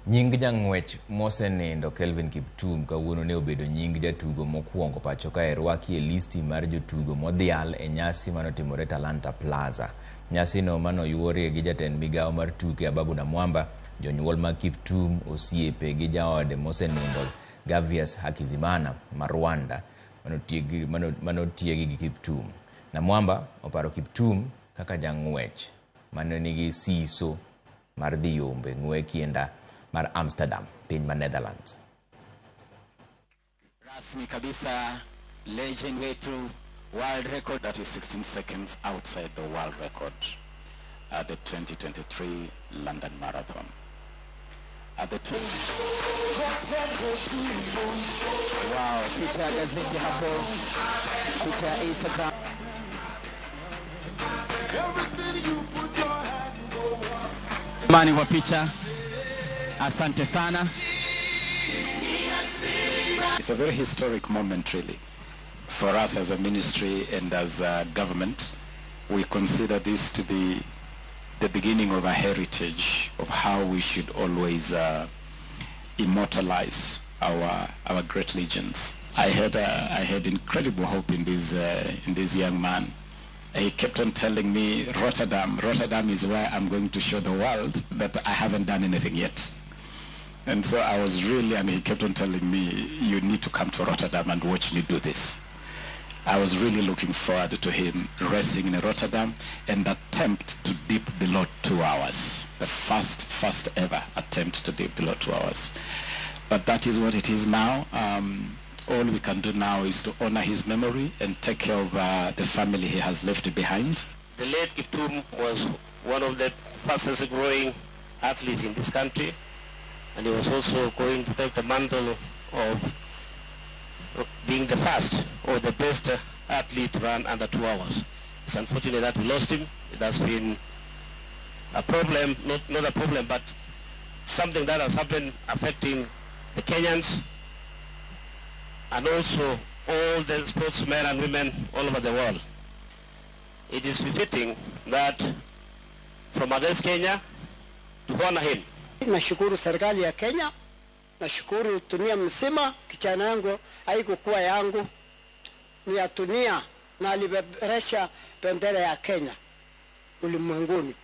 Nying jang'wech Mosenindo Kiptum kawuono ne obedo nying jatugo mokuongo pacho ka erwaki e listi mar jotugo modhial e nyasi manotimore Talanta Plaza. Nyasi no manoyuorie gi jatend migawo mar tuke Ababu na Mwamba, jonyuol mag Kiptum, osiepe gi jaode Mosenindo Gavious Hakizimana ma Rwanda manotiegi gi Kiptum. Na Mwamba oparo Kiptum kaka jang'wech mane nigi siso mar dhi yombe ng'we kienda mar Amsterdam, piny ma Netherlands. Rasmi kabisa, legend wetu, world record, that is 16 seconds outside the world record at the 2023 London Marathon. At the wow, picha gazeti hapo, picha ya Instagram. Mani wa picha, asante sana. It's a very historic moment really for us as a ministry and as a government. We consider this to be the beginning of a heritage of how we should always immortalize our great legends. I had incredible hope in this young man. He kept on telling me, Rotterdam is where I'm going to show the world that I haven't done anything yet. And so I was really, and he kept on telling me, you need to come to Rotterdam and watch me do this. I was really looking forward to him racing in Rotterdam and attempt to dip below 2 hours. The first ever attempt to dip below 2 hours. But that is what it is now. All we can do now is to honor his memory and take care of the family he has left behind. The late Kiptum was one of the fastest growing athletes in this country, and he was also going to take the mantle of being the first or the best athlete to run under 2 hours. It's unfortunate that we lost him. It has been a problem, not a problem, but something that has happened affecting the Kenyans and also all the sportsmen and women all over the world. It is befitting that from against Kenya to honor him. Nashukuru serikali ya Kenya, nashukuru dunia mzima. Kijana yangu haikuwa yangu, ni ya dunia, na aliberesha bendera ya Kenya ulimwenguni.